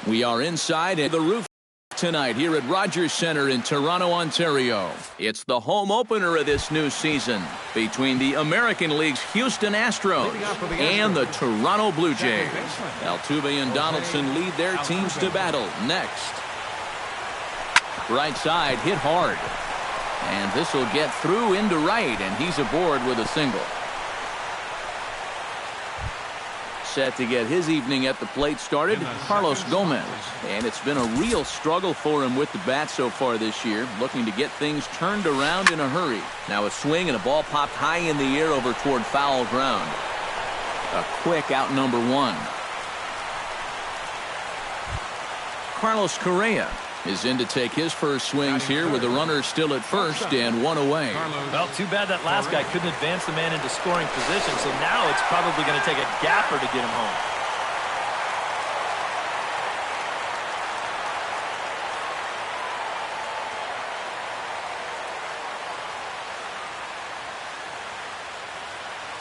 We are inside at the roof tonight here at Rogers Centre in Toronto, Ontario. It's the home opener of this new season between the American League's Houston Astros and the Toronto Blue Jays. Altuve and Donaldson lead their teams to battle. Next. Right side hit hard. And this will get through into right, and he's aboard with a single. Set to get his evening at the plate started, Carlos Gomez. And it's been a real struggle for him with the bat so far this year, looking to get things turned around in a hurry. Now a swing and a ball popped high in the air over toward foul ground. A quick out number one. Carlos Correa is in to take his first swings here with the runner still at first and one away. Well, too bad that last guy couldn't advance the man into scoring position, so now it's probably going to take a gapper to get him home.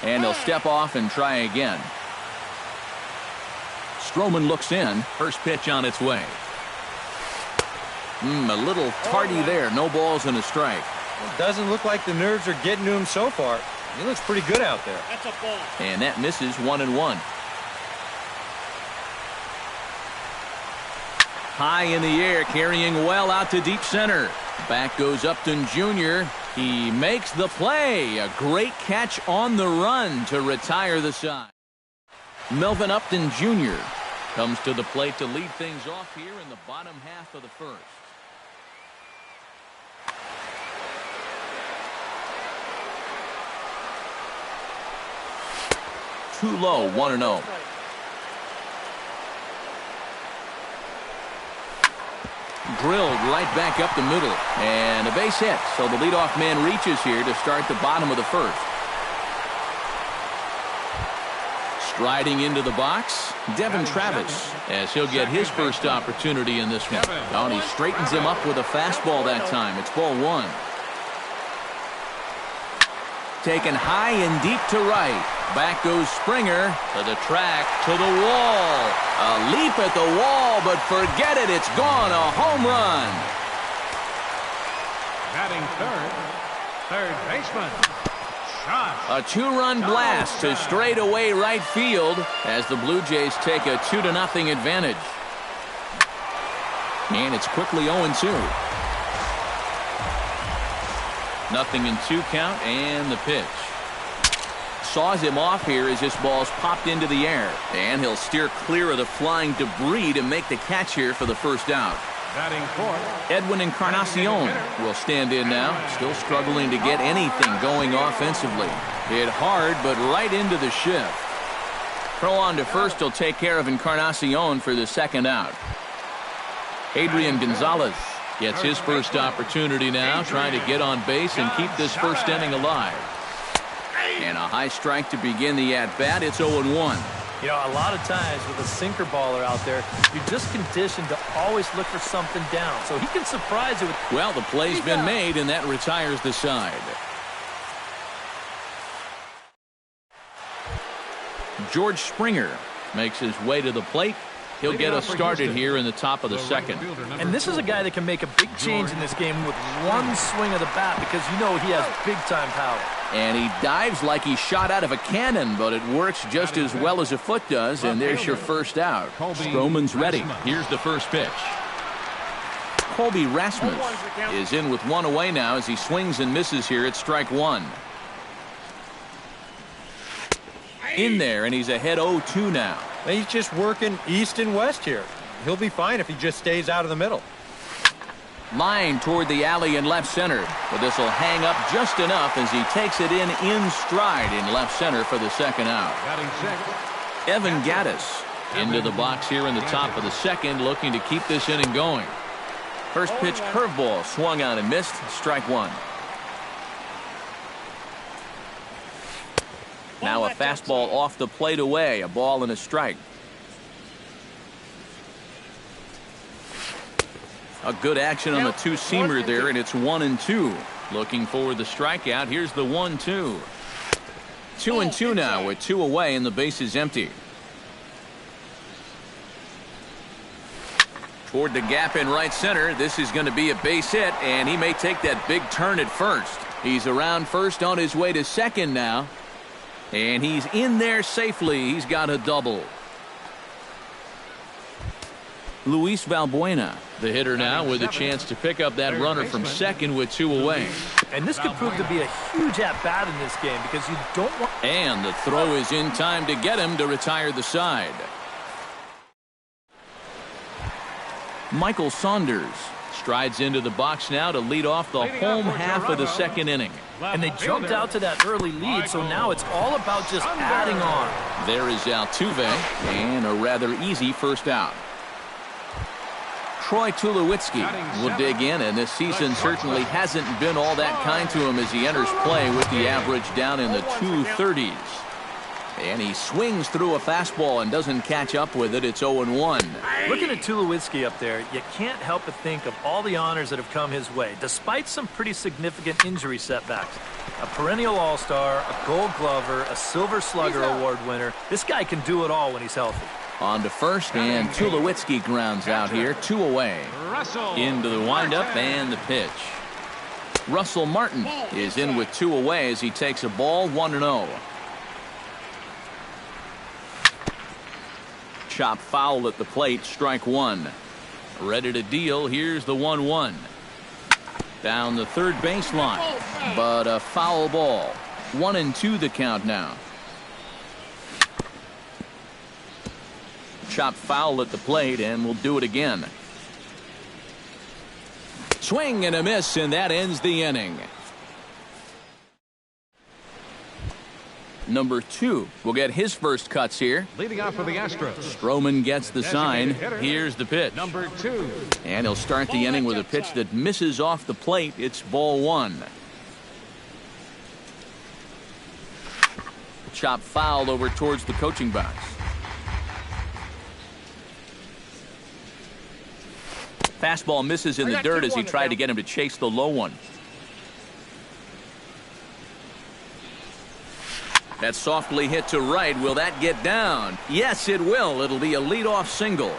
And he'll step off and try again. Stroman looks in. First pitch on its way. A little tardy there. No balls and a strike. It doesn't look like the nerves are getting to him so far. He looks pretty good out there. That's a ball. And that misses 1-1. High in the air, carrying well out to deep center. Back goes Upton Jr. He makes the play. A great catch on the run to retire the side. Melvin Upton Jr. comes to the plate to lead things off here in the bottom half of the first. Too low, 1-0. Drilled right back up the middle. And a base hit. So the leadoff man reaches here to start the bottom of the first. Striding into the box, Devin Travis, as he'll get his first opportunity in this one. Oh, and he straightens him up with a fastball that time. It's ball one. Taken high and deep to right. Back goes Springer to the track, to the wall. A leap at the wall, but forget it. It's gone. A home run. Batting third baseman. A two-run blast to straightaway right field as the Blue Jays take a 2-0 advantage. And it's quickly 0-2. 0-2 count and the pitch. Saws him off here as this ball's popped into the air. And he'll steer clear of the flying debris to make the catch here for the first out. Batting fourth. Edwin Encarnacion will stand in now. Still struggling to get anything going offensively. Hit hard, but right into the shift. Throw on to first will take care of Encarnacion for the second out. Adrian Gonzalez gets his first opportunity now, trying to get on base and keep this first inning alive. And a high strike to begin the at-bat. It's 0-1. You know, a lot of times with a sinker baller out there, you're just conditioned to always look for something down. So he can surprise you with... Well, the play's been made, and that retires the side. George Springer makes his way to the plate. He'll get us started here in the top of the second. And this is a guy that can make a big change in this game with one swing of the bat, because you know he has big-time power. And he dives like he shot out of a cannon, but it works just as well as a foot does, and there's your first out. Stroman's ready. Here's the first pitch. Colby Rasmus is in with one away now as he swings and misses here at strike one. In there, and he's ahead 0-2 now. He's just working east and west here. He'll be fine if he just stays out of the middle. Line toward the alley in left center, but this will hang up just enough as he takes it in stride in left center for the second out. Evan Gattis into the box here in the top of the second, looking to keep this inning going. First pitch curveball swung on and missed. Strike one. Now a fastball off the plate away, a ball and a strike. A good action on the two-seamer there, and it's 1-2. Looking for the strikeout. Here's the 1-2. 2-2 now with two away, and the base is empty. Toward the gap in right center. This is going to be a base hit, and he may take that big turn at first. He's around first on his way to second now. And he's in there safely. He's got a double. Luis Valbuena, the hitter now, with a chance to pick up that runner from second with 2 away. And this could prove to be a huge at-bat in this game because you don't want... And the throw is in time to get him to retire the side. Michael Saunders strides into the box now to lead off the home half of the second inning. And they jumped out to that early lead, so now it's all about just adding on. There is Altuve, and a rather easy first out. Troy Tulowitzki will dig in, and this season certainly hasn't been all that kind to him as he enters play with the average down in the 230s. And he swings through a fastball and doesn't catch up with it. It's 0-1. Looking at Tulowitzki up there, you can't help but think of all the honors that have come his way, despite some pretty significant injury setbacks. A perennial all-star, a gold glover, a silver slugger award winner. This guy can do it all when he's healthy. On to first, and Tulowitzki grounds out here, 2 away. Into the windup and the pitch. Russell Martin is in with 2 away as he takes a ball, 1-0. Chop foul at the plate, strike 1. Ready to deal, here's the 1-1. Down the third baseline, but a foul ball. 1-2 the count now. Chop foul at the plate, and we'll do it again. Swing and a miss, and that ends the inning. Number 2 will get his first cuts here. Leading off for the Astros. Stroman gets the sign. Here's the pitch. Number 2. And he'll start the inning with a pitch that misses off the plate. It's ball 1. Chop foul over towards the coaching box. Fastball misses in the dirt as he tried to get him to chase the low one. That's softly hit to right. Will that get down? Yes, it will. It'll be a leadoff single.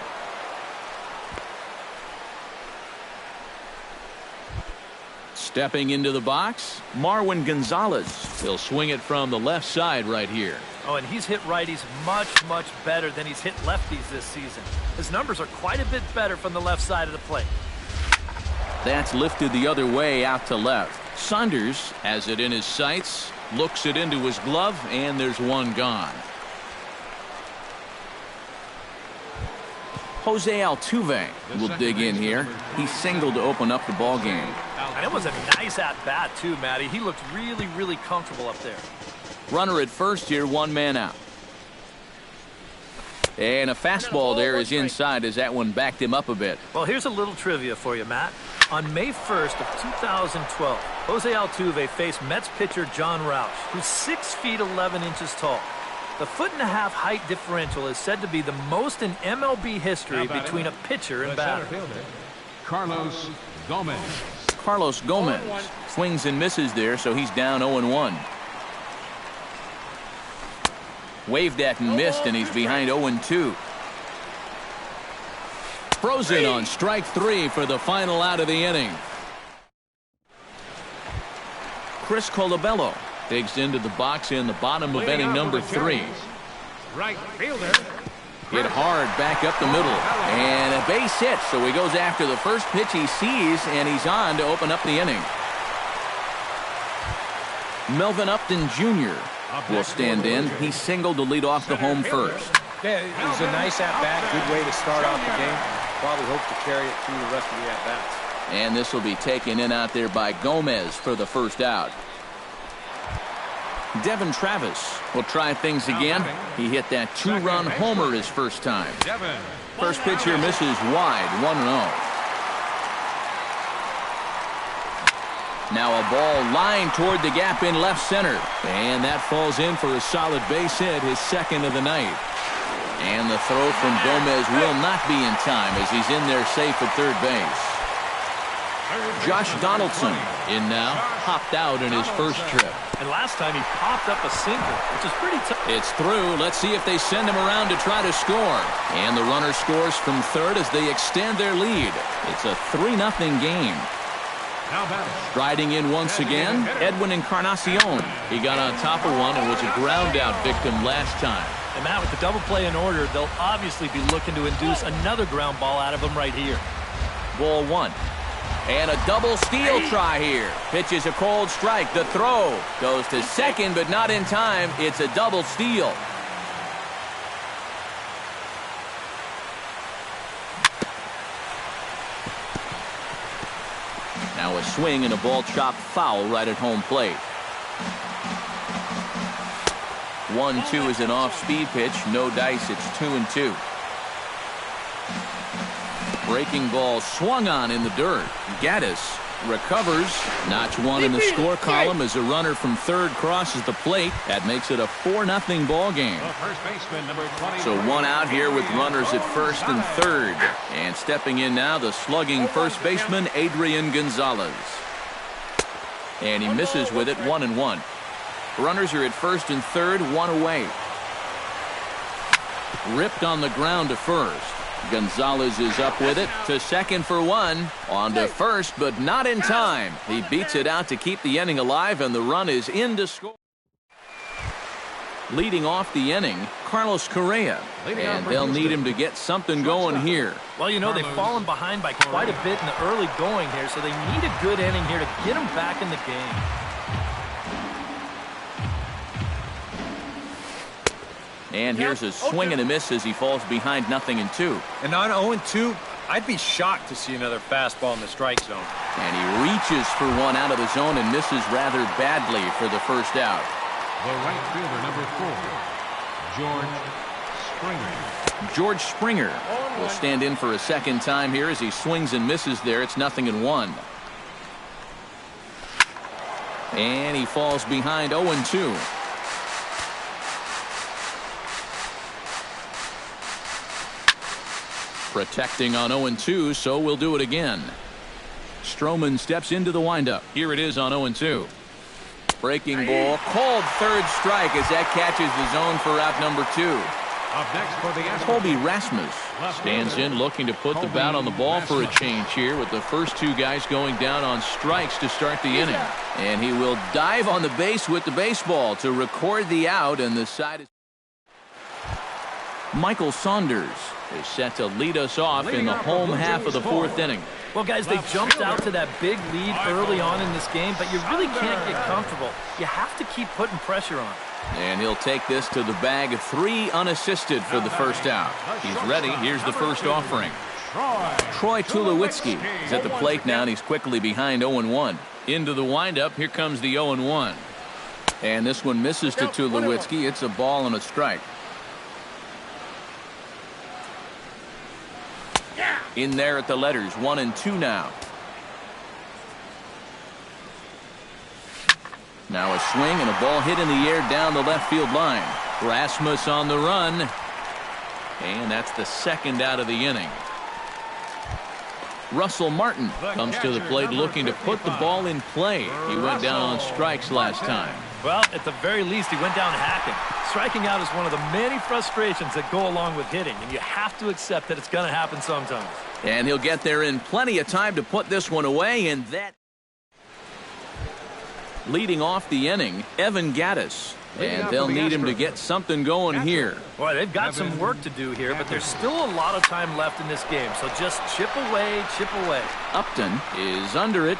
Stepping into the box, Marwin Gonzalez. He'll swing it from the left side right here. Oh, and he's hit righties much, much better than he's hit lefties this season. His numbers are quite a bit better from the left side of the plate. That's lifted the other way out to left. Saunders has it in his sights, looks it into his glove, and there's one gone. Jose Altuve will dig in here. He singled to open up the ball game. And it was a nice at-bat, too, Matty. He looked really, really comfortable up there. Runner at first here, 1 man out. And a fastball there is inside as that one backed him up a bit. Well, here's a little trivia for you, Matt. On May 1st of 2012, Jose Altuve faced Mets pitcher John Roush, who's 6 feet 11 inches tall. The 1.5-foot height differential is said to be the most in MLB history between a pitcher and batter. Carlos Gomez. Carlos Gomez swings and misses there, so he's down 0-1. Waved at and missed, and he's behind 0-2. Frozen on strike 3 for the final out of the inning. Chris Colabello digs into the box in the bottom of inning number 3. Right fielder. Hit hard back up the middle, and a base hit, so he goes after the first pitch he sees, and he's on to open up the inning. Melvin Upton Jr. will stand in. He singled to lead off the home first. Yeah, it was a nice at-bat, good way to start off the game. Probably hope to carry it through the rest of the at-bats. And this will be taken in out there by Gomez for the first out. Devin Travis will try things again. He hit that 2-run homer his first time. First pitch here misses wide, 1-0. Now a ball lined toward the gap in left center. And that falls in for a solid base hit, his second of the night. And the throw from Gomez will not be in time as he's in there safe at third base. Josh Donaldson in now, hopped out in his first trip. And last time he popped up a single, which is pretty tough. It's through. Let's see if they send him around to try to score. And the runner scores from third as they extend their lead. It's a 3-0 game. Striding in once again, Edwin Encarnacion. He got on top of one and was a ground-out victim last time. And Matt, with the double play in order, they'll obviously be looking to induce another ground ball out of him right here. Ball one. And a double steal try here. Pitches a cold strike. The throw goes to second, but not in time. It's a double steal. Now a swing and a ball chopped foul right at home plate. 1-2 is an off-speed pitch. No dice. It's 2-2. Breaking ball swung on in the dirt. Gaddis recovers. Notch one in the score column as a runner from third crosses the plate. That makes it a 4-0 ball game. So one out here with runners at first and third. And stepping in now, the slugging first baseman, Adrian Gonzalez. And he misses with it, 1-1. Runners are at first and third, one away. Ripped on the ground to first. Gonzalez is up with it to second for one. On to first, but not in time. He beats it out to keep the inning alive, and the run is in to score. Leading off the inning, Carlos Correa. And they'll need him to get something going here. Well, you know, they've fallen behind by quite a bit in the early going here, so they need a good inning here to get them back in the game. And here's a swing and a miss as he falls behind 0-2. And on 0-2, I'd be shocked to see another fastball in the strike zone. And he reaches for one out of the zone and misses rather badly for the first out. The right fielder, number 4, George Springer. George Springer will stand in for a second time here as he swings and misses there. It's 0-1. And he falls behind 0-2. Protecting on 0-2, so we'll do it again. Stroman steps into the windup. Here it is on 0-2. Breaking ball, called third strike as that catches the zone for out number 2. Up next for the Astros, Colby Rasmus stands in looking to put the bat on the ball for a change here with the first two guys going down on strikes to start the inning. And he will dive on the base with the baseball to record the out, and the side is Michael Saunders is set to lead us off in the home half of the fourth inning. Well, guys, they jumped out to that big lead early on in this game, but you really can't get comfortable. You have to keep putting pressure on. And he'll take this to the bag of 3 unassisted for the first out. He's ready. Here's the first offering. Troy Tulowitzki is at the plate now, and he's quickly behind 0-1. Into the windup. Here comes the 0-1. And this one misses to Tulowitzki. It's a ball and a strike. In there at the letters, 1-2 now. Now a swing and a ball hit in the air down the left field line. Rasmus on the run. And that's the second out of the inning. Russell Martin comes to the plate looking to put the ball in play. He went down on strikes last time. Well, at the very least, he went down hacking. Striking out is one of the many frustrations that go along with hitting, and you have to accept that it's going to happen sometimes. And he'll get there in plenty of time to put this one away, and that leading off the inning, Evan Gaddis. And they'll need him to get something going here. Boy, they've got some work to do here, but there's still a lot of time left in this game, so just chip away, chip away. Upton is under it.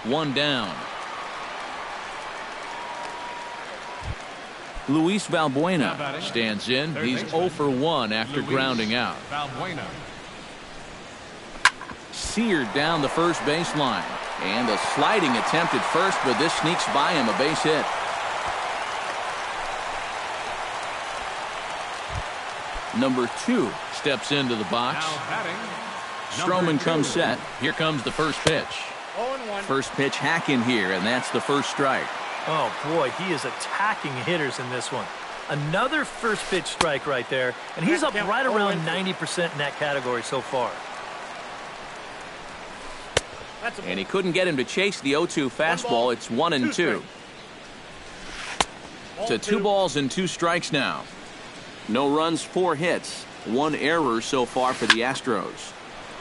One down. Luis Valbuena stands in. He's 0 for 1 after grounding out. Seared down the first baseline. And a sliding attempt at first, but this sneaks by him, a base hit. Number 2 steps into the box. Stroman comes set. Here comes the first pitch. First pitch hack in here, and that's the first strike. Oh, boy, he is attacking hitters in this one. Another first pitch strike right there, and he's up right around 90% in that category so far. And he couldn't get him to chase the 0-2 fastball. It's 1-2. To 2 balls and 2 strikes now. No runs, 4 hits. 1 error so far for the Astros.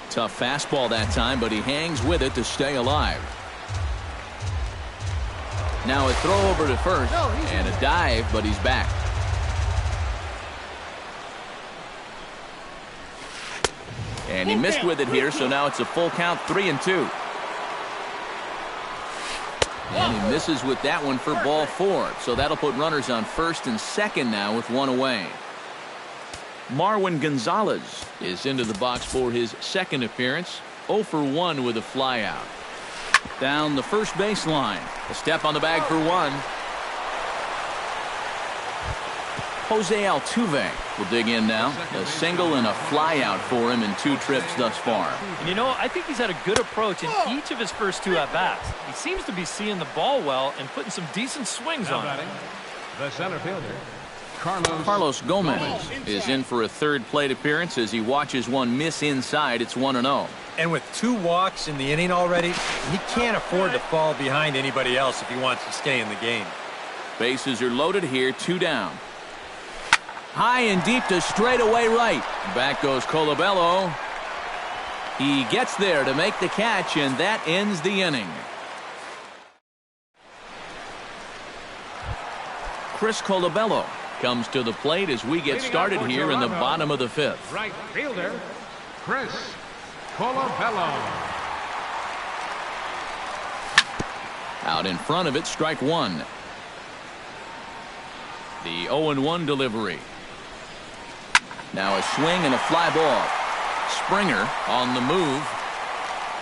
Tough fastball that time, but he hangs with it to stay alive. Now a throw over to first and a dive, but he's back. And he missed with it here, so now it's a full count, 3-2. And he misses with that one for ball 4. So that'll put runners on first and second now with 1 away. Marwin Gonzalez is into the box for his second appearance. 0 for 1 with a flyout. Down the first baseline. A step on the bag for 1. Jose Altuve will dig in now. A single and a flyout for him in 2 trips thus far. And you know, I think he's had a good approach in each of his first 2 at-bats. He seems to be seeing the ball well and putting some decent swings on it. The center fielder, Carlos Gomez is in for a third plate appearance as he watches one miss inside. It's 1-0. And with 2 walks in the inning already, he can't afford to fall behind anybody else if he wants to stay in the game. Bases are loaded here, 2 down. High and deep to straightaway right. Back goes Colabello. He gets there to make the catch, and that ends the inning. Chris Colabello comes to the plate as we get started here in the bottom of the 5th. right fielder, Chris Colabello. Out in front of it, strike 1. The 0-1 delivery. Now a swing and a fly ball. Springer on the move,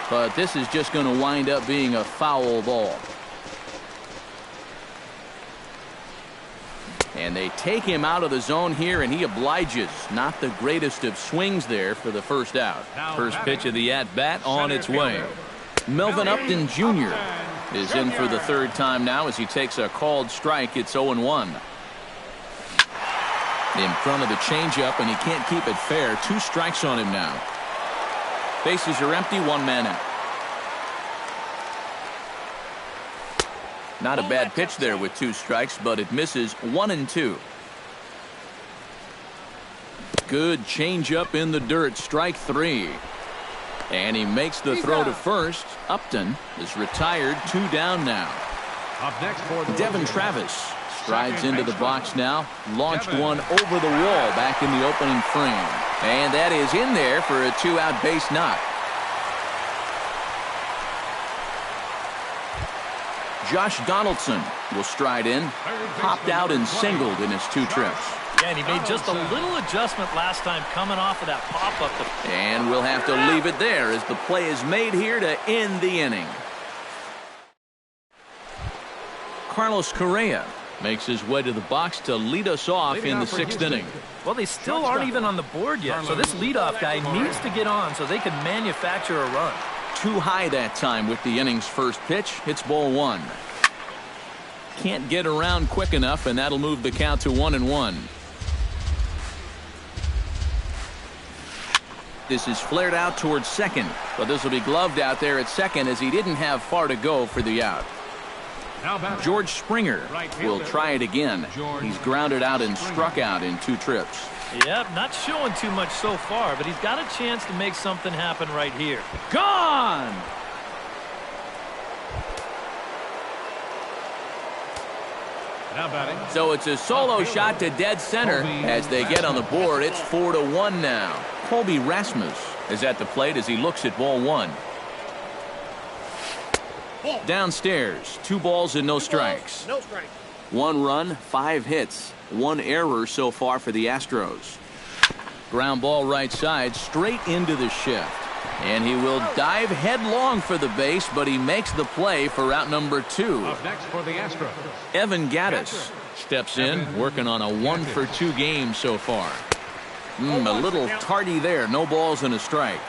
but this is just going to wind up being a foul ball. And they take him out of the zone here, and he obliges. Not the greatest of swings there for the first out. First pitch of the at-bat on its way. Melvin Upton Jr. is in for the 3rd time now as he takes a called strike. It's 0-1. In front of the changeup, and he can't keep it fair. 2 strikes on him now. Bases are empty, 1 man out. Not a bad pitch there with 2 strikes, but it misses. 1-2. Good changeup in the dirt. Strike 3. And he makes the throw to first. Upton is retired. 2 down now. Up next for the Devin Travis strides into the box now. Launched one over the wall back in the opening frame. And that is in there for a 2-out base knock. Josh Donaldson will stride in. Popped out and singled in his 2 trips. Yeah, and he made just a little adjustment last time coming off of that pop-up. And we'll have to leave it there as the play is made here to end the inning. Carlos Correa makes his way to the box to lead us off in the 6th inning. Well, they still aren't even on the board yet, so this leadoff guy needs to get on so they can manufacture a run. Too high that time with the inning's first pitch. Hits ball 1. Can't get around quick enough, and that'll move the count to 1-1. This is flared out towards second, but this will be gloved out there at second as he didn't have far to go for the out. George Springer will try it again. He's grounded out and struck out in 2 trips. Yep, not showing too much so far, but he's got a chance to make something happen right here. Gone! So it's a solo shot to dead center as they get on the board. It's 4-1 now. Colby Rasmus is at the plate as he looks at ball 1. Downstairs, 2 balls and no strikes. 1 run, 5 hits. 1 error so far for the Astros. Ground ball right side, straight into the shift. And he will dive headlong for the base, but he makes the play for out number 2. Up next for the Astros, Evan Gattis steps in, working on a 1-for-2 game so far. A little tardy there. No balls and a strike.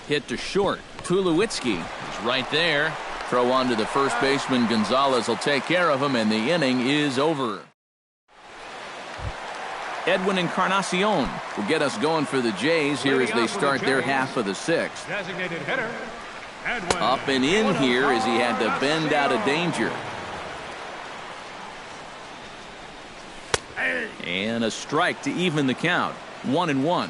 Hit to short. Tulowitzki is right there. Throw on to the first baseman. Gonzalez will take care of him, and the inning is over. Edwin Encarnacion will get us going for the Jays here as they start their half of the sixth. Designated hitter, Edwin. Up and in here as he had to bend out of danger. And a strike to even the count. 1-1.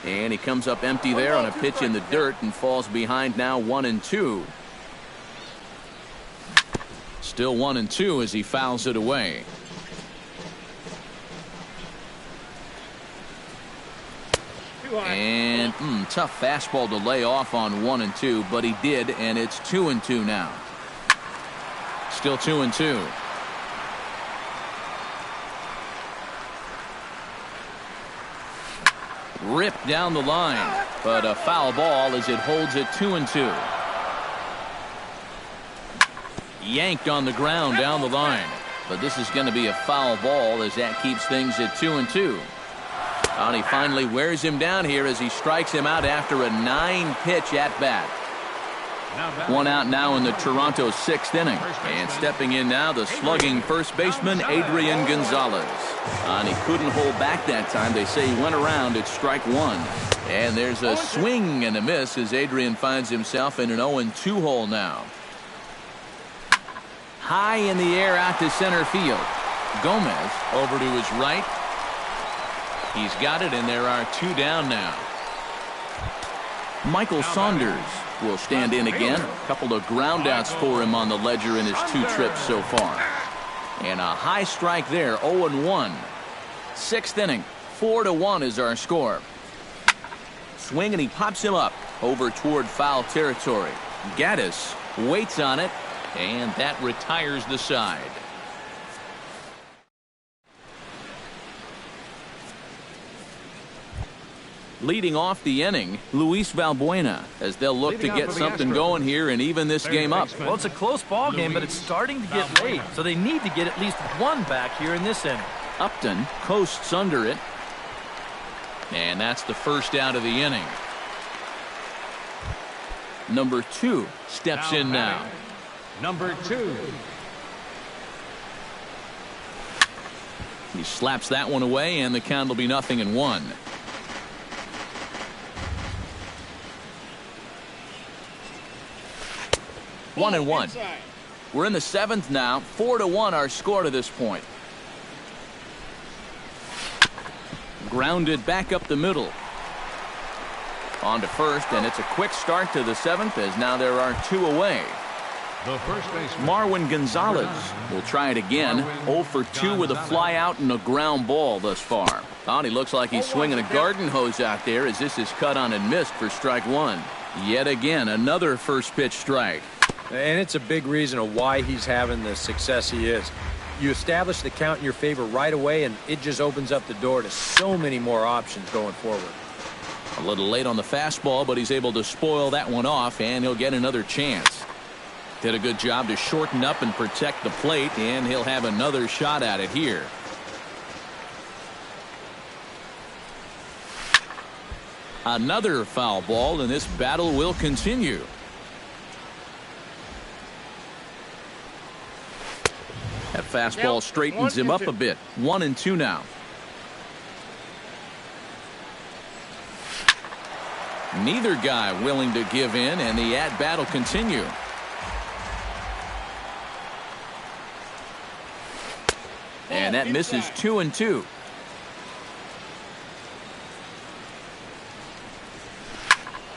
And he comes up empty there on a pitch in the dirt and falls behind now 1-2. Still 1-2 as he fouls it away. And tough fastball to lay off on 1-2, but he did, and it's 2-2 now. Still 2-2. Ripped down the line, but a foul ball as it holds it 2-2. Yanked on the ground down the line, but this is going to be a foul ball as that keeps things at 2-2. And he finally wears him down here as he strikes him out after a 9-pitch at bat. One out now in the Toronto sixth inning. And stepping in now, the slugging first baseman, Adrian Gonzalez. And he couldn't hold back that time. They say he went around at strike one. And there's a swing and a miss as Adrian finds himself in an 0-2 hole now. High in the air out to center field. Gomez over to his right. He's got it, and there are two down now. Michael Saunders will stand in again. A couple of groundouts for him on the ledger in his 2 trips so far. And a high strike there, 0-1. Sixth inning, 4-1 is our score. Swing, and he pops him up over toward foul territory. Gaddis waits on it, and that retires the side. Leading off the inning, Luis Valbuena, as they'll look to get something going here and even this game up. Well, it's a close ball game, but it's starting to get late, so they need to get at least one back here in this inning. Upton coasts under it, and that's the first out of the inning. Number 2 steps in now. Number 2. He slaps that one away, and the count will be 0-1. One and one. We're in the 7th now. 4-1 our score to this point. Grounded back up the middle. On to first, and it's a quick start to the 7th as now there are 2 away. The first baseman, Marwin Gonzalez will try it again. 0 for 2 with a fly out and a ground ball thus far. He looks like he's swinging a garden hose out there as this is cut on and missed for strike 1. Yet again, another first pitch strike. And it's a big reason of why he's having the success he is. You establish the count in your favor right away, and it just opens up the door to so many more options going forward. A little late on the fastball, but he's able to spoil that one off, and he'll get another chance. Did a good job to shorten up and protect the plate, and he'll have another shot at it here. Another foul ball, and this battle will continue. That fastball straightens him up a bit. 1-2 now. Neither guy willing to give in, and the at-bat will continue. And that misses 2-2.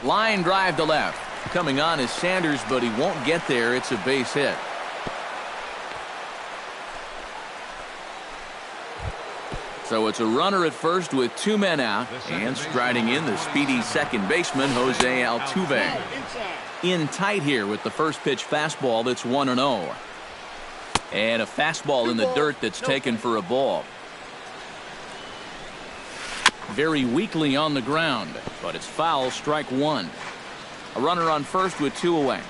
Line drive to left. Coming on is Sanders, but he won't get there. It's a base hit. So it's a runner at first with 2 men out, and striding in the speedy second baseman, Jose Altuve. In tight here with the first pitch fastball that's 1-0. And a fastball in the dirt that's taken for a ball. Very weakly on the ground, but it's foul, strike 1. A runner on first with 2 away.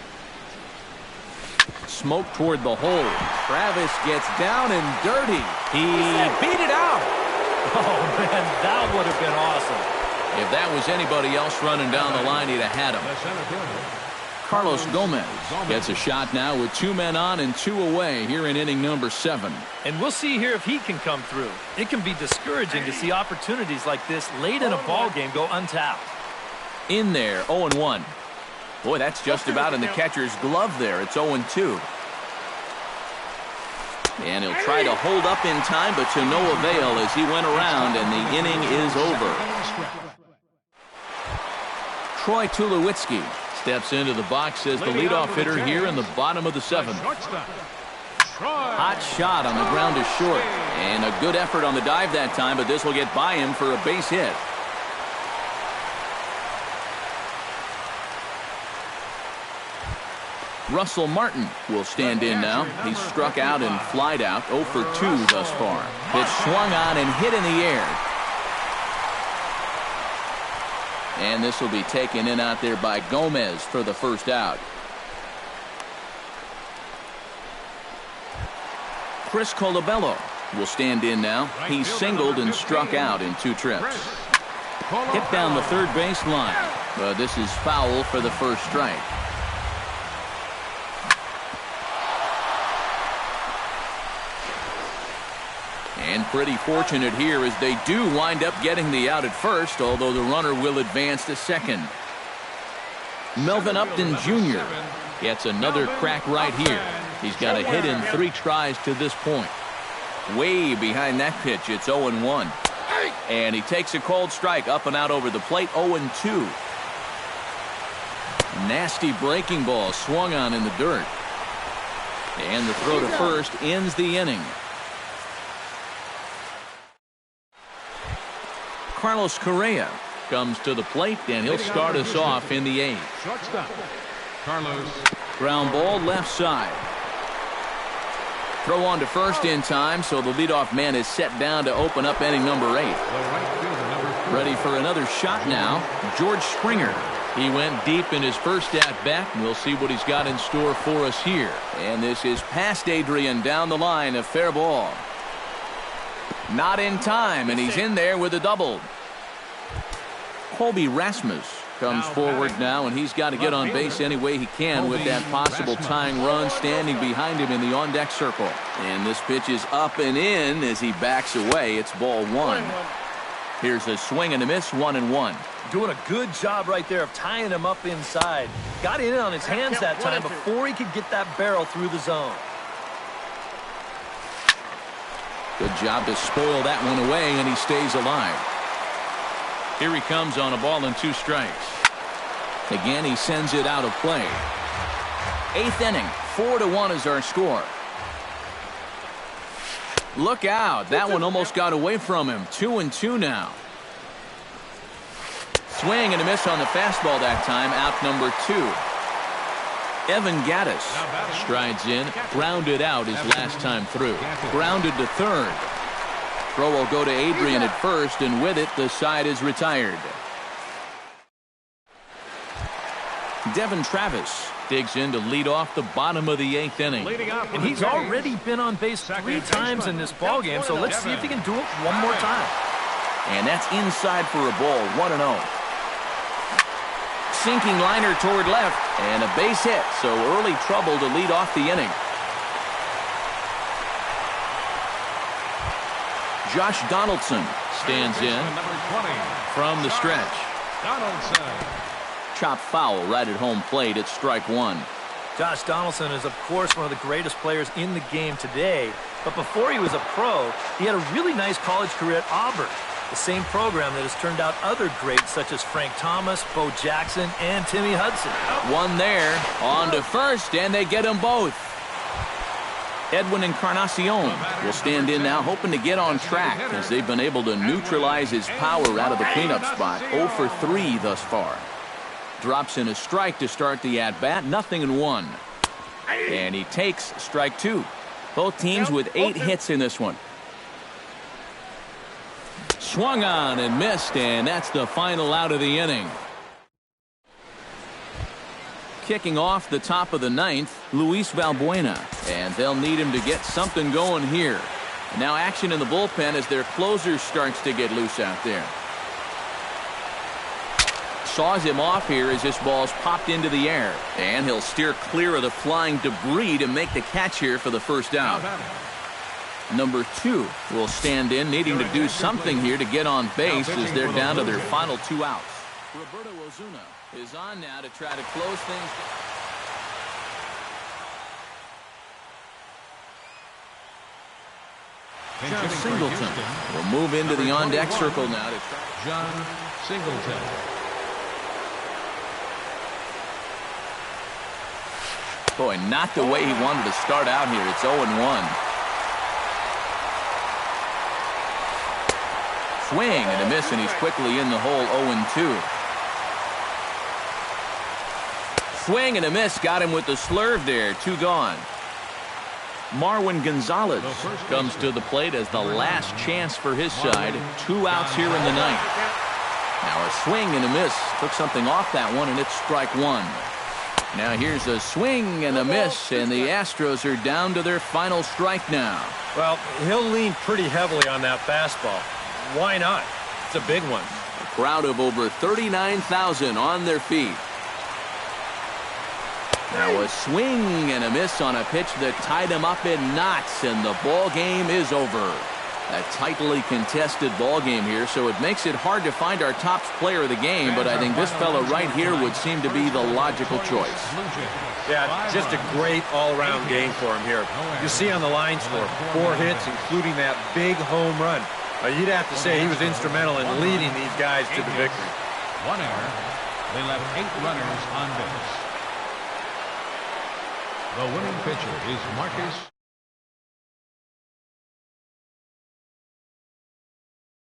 Smoke toward the hole. Travis gets down and dirty. He beat it out. Oh, man, that would have been awesome. If that was anybody else running down the line, he'd have had him. Carlos Gomez gets a shot now with 2 men on and 2 away here in inning number 7. And we'll see here if he can come through. It can be discouraging to see opportunities like this late in a ball game go untapped. In there, 0-1. Boy, that's just about in the catcher's glove there. It's 0-2. And he'll try to hold up in time, but to no avail as he went around, and the inning is over. Troy Tulowitzki steps into the box as the leadoff hitter here in the bottom of the 7th. Hot shot on the ground is short. And a good effort on the dive that time, but this will get by him for a base hit. Russell Martin will stand in now. He's struck out and flied out, 0 for 2 thus far. Pitch swung on and hit in the air. And this will be taken in out there by Gomez for the first out. Chris Colabello will stand in now. He's singled and struck out in 2 trips. Hit down the third base line, but this is foul for the first strike. And pretty fortunate here as they do wind up getting the out at first, although the runner will advance to second. Melvin Upton Jr. gets another crack right here. He's got a hit in 3 tries to this point. Way behind that pitch, it's 0-1. And he takes a cold strike up and out over the plate, 0-2. Nasty breaking ball swung on in the dirt. And the throw to first ends the inning. Carlos Correa comes to the plate, and he'll start us off in the 8th. Shortstop, Carlos. Ground ball left side. Throw on to first in time, so the leadoff man is set down to open up inning number 8. Ready for another shot now, George Springer. He went deep in his first at-bat, and we'll see what he's got in store for us here. And this is past Adrian down the line, a fair ball. Not in time, and he's in there with a double. Colby Rasmus comes forward now, and he's got to get on base any way he can with that possible tying run standing behind him in the on-deck circle. And this pitch is up and in as he backs away. It's ball 1. Here's a swing and a miss, 1-1. Doing a good job right there of tying him up inside. Got in on his hands that time before he could get that barrel through the zone. Good job to spoil that one away, and he stays alive. Here he comes on a ball and 2 strikes. Again, he sends it out of play. 8th inning, 4-1 is our score. Look out. That one almost got away from him. 2-2 now. Swing and a miss on the fastball that time. Out number 2. Evan Gattis strides in, grounded out his last time through. Grounded to third. Throw will go to Adrian at first, and with it, the side is retired. Devin Travis digs in to lead off the bottom of the 8th inning. And he's already been on base 3 times in this ballgame, so let's see if he can do it one more time. And that's inside for a ball, 1-0. Sinking liner toward left, and a base hit, so early trouble to lead off the inning. Josh Donaldson stands in from the stretch. Chop foul right at home plate at strike 1. Josh Donaldson is, of course, one of the greatest players in the game today. But before he was a pro, he had a really nice college career at Auburn, the same program that has turned out other greats such as Frank Thomas, Bo Jackson, and Timmy Hudson. One there, on to first, and they get them both. Edwin Encarnacion will stand in now, hoping to get on track as they've been able to neutralize his power out of the cleanup spot. 0 for 3 thus far. Drops in a strike to start the at-bat, 0-1. And he takes strike 2. Both teams with 8 hits in this one. Swung on and missed, and that's the final out of the inning. Kicking off the top of the 9th, Luis Valbuena, and they'll need him to get something going here. And now action in the bullpen as their closer starts to get loose out there. saws him off here as this ball's popped into the air. And he'll steer clear of the flying debris to make the catch here for the first down. Number 2 will stand in, needing to do something here to get on base as they're down to their final 2 outs. Roberto Ozuna is on now to try to close things down. John Singleton will move into the on-deck circle now to try. John Singleton. Boy, not the way he wanted to start out here. It's 0-1. Swing and a miss, and he's quickly in the hole. 0-2. Swing and a miss. Got him with the slurve there. 2 gone. Marwin Gonzalez comes to the plate as the last chance for his side. 2 outs here in the ninth. Now a swing and a miss. Took something off that one, and it's strike 1. Now here's a swing and a miss, and the Astros are down to their final strike now. Well, he'll lean pretty heavily on that fastball. Why not? It's a big one. A crowd of over 39,000 on their feet. Now a swing and a miss on a pitch that tied him up in knots, and the ball game is over. A tightly contested ball game here, so it makes it hard to find our top player of the game, but I think this fella right here would seem to be the logical choice. Yeah, just a great all-around game for him here. You see on the line score, 4 hits, including that big home run. You'd have to say he was instrumental in leading these guys to the victory. 1 error. They left 8 runners on base. The winning pitcher is Marcus